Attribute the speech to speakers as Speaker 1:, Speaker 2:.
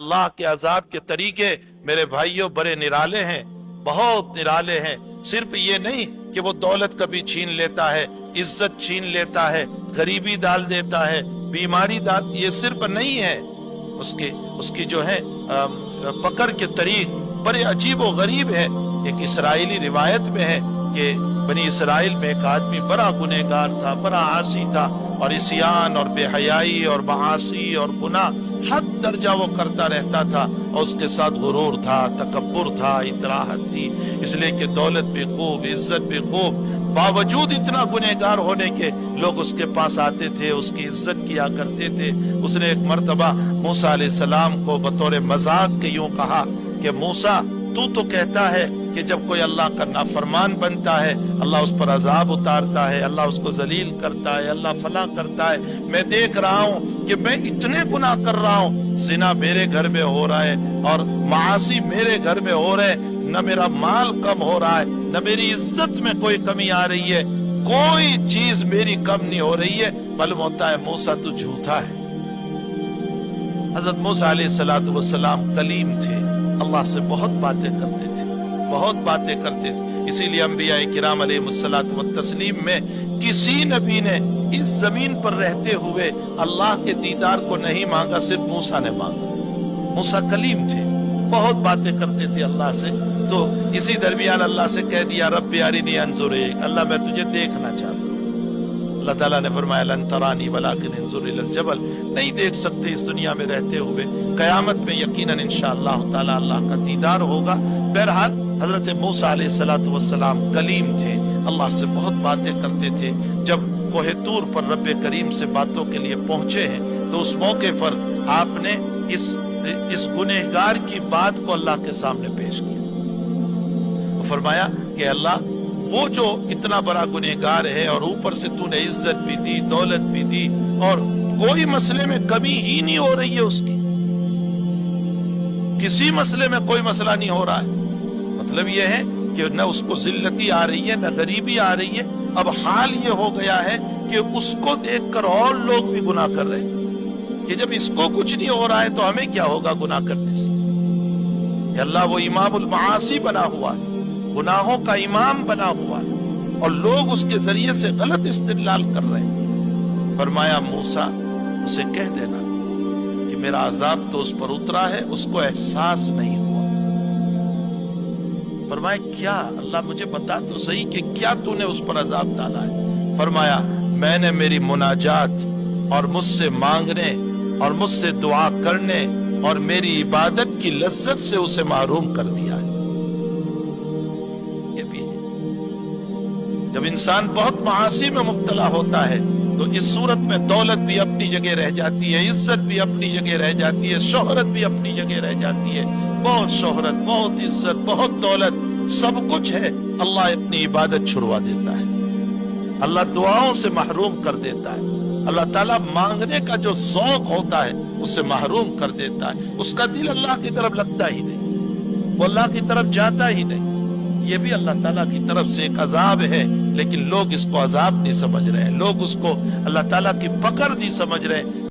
Speaker 1: अल्लाह के अजाब के तरीके मेरे भाइयों बड़े निराले हैं, बहुत निराले हैं। सिर्फ ये नहीं कि वो दौलत कभी छीन लेता है, इज्जत छीन लेता है, गरीबी डाल देता है, बीमारी डाल, ये सिर्फ नहीं है। उसकी जो है पकड़ के तरीक बड़े अजीब व गरीब है। एक इसराइली रिवायत में है कि बनी इसराइल में एक आदमी बड़ा गुनहगार था, बड़ा आसी था, और इस्यान और बेहयाई और मासी और गुनाह हद दर्जा वो करता रहता था, और उसके साथ गुरूर था, तकब्बुर था, इतराहत थी। इसलिए कि दौलत भी खूब, इज्जत भी खूब, बावजूद इतना गुनहगार होने के लोग उसके पास आते थे, उसकी इज्जत किया करते थे। उसने एक मर्तबा मूसा अलैहिस्सलाम को बतौर मजाक के यूं कहा कि मूसा, तू तो कहता है कि जब कोई अल्लाह का नाफरमान बनता है अल्लाह उस पर अजाब उतारता है, अल्लाह उसको जलील करता है, अल्लाह फला करता है। मैं देख रहा हूँ कि मैं इतने गुनाह कर रहा हूँ, जिना मेरे घर में हो रहा है और मासी मेरे घर में हो रहे, न मेरा माल कम हो रहा है, न मेरी इज्जत में कोई कमी आ रही है, कोई चीज मेरी कम नहीं हो रही है। मालूम होता है मूसा तू झूठा है। हजरत मूसा अलैहिस्सलातु वस्सलाम कलीम थे, अल्लाह से बहुत बातें करते थे, बहुत बातें करते थे। इसीलिए अंबिया किराम अलैहिमुस्सलातु वत्तस्लीम में किसी नबी ने इस जमीन पर रहते हुए अल्लाह के दीदार को नहीं मांगा, सिर्फ मूसा ने मांगा। मूसा कलीम थे, बहुत बातें करते थे अल्लाह से। तो इसी दरमियान अल्लाह से कह दिया, रब्बी अरिनी अंजुर इलैक, अल्लाह मैं तुझे देखना चाहता हूँ। अल्लाह ताला ने फरमाया, लन तरानी वलाकिन इंजुर इलल जबल, नहीं देख सकते इस दुनिया में रहते हुए, कयामत में यकीनन इंशाअल्लाह ताला अल्लाह का दीदार होगा। बहरहाल हजरत मूसा अलैहिस्सलातु वस्सलाम कलीम थे, अल्लाह से बहुत बातें करते थे। जब कोहे तूर पर रब्बे करीम से बातों के लिए पहुंचे हैं, तो उस मौके पर आपने इस गुनहगार की बात को अल्लाह के सामने पेश किया। फरमाया कि अल्लाह, वो जो इतना बड़ा गुनहगार है और ऊपर से तूने इज्जत भी दी, दौलत भी दी, और कोई मसले में कमी ही नहीं हो रही है उसकी, किसी मसले में कोई मसला नहीं हो रहा है। मतलब ये है कि न उसको जिल्लती आ रही है, न गरीबी आ रही है। अब हाल ये हो गया है कि उसको देखकर और लोग भी गुनाह कर रहे हैं, कि जब इसको कुछ नहीं हो रहा है तो हमें क्या होगा गुनाह करने से। अल्लाह वो इमामुल मासी बना हुआ है, गुनाहों का इमाम बना हुआ है, और लोग उसके जरिए से गलत इस्तेदलाल कर रहे हैं। फरमाया मूसा, उसे कह देना कि मेरा अजाब तो उस पर उतरा है, उसको एहसास नहीं हुआ। फरमाया क्या? अल्लाह मुझे बता तो सही कि क्या तूने उस पर अजाब डाला है। फरमाया, मैंने मेरी मुनाजात और मुझसे मांगने और मुझसे दुआ करने और मेरी इबादत की लज्जत से उसे महरूम कर दिया है। ये भी है, जब इंसान बहुत मासी में मुब्तला होता है तो इस सूरत में दौलत भी अपनी जगह रह जाती है, इज्जत भी अपनी जगह रह जाती है, शोहरत भी अपनी जगह रह जाती है। बहुत शोहरत, बहुत इज्जत, बहुत दौलत, सब कुछ है, अल्लाह अपनी इबादत छुड़वा देता है, अल्लाह दुआओं से महरूम कर देता है, अल्लाह ताला मांगने का जो शौक होता है उससे महरूम कर देता है। उसका दिल अल्लाह की तरफ लगता ही नहीं, वो अल्लाह की तरफ जाता ही नहीं। ये भी अल्लाह ताला की तरफ से एक अजाब है, लेकिन लोग इसको अजाब नहीं समझ रहे हैं, लोग उसको अल्लाह ताला की पकड़ नहीं समझ रहे हैं।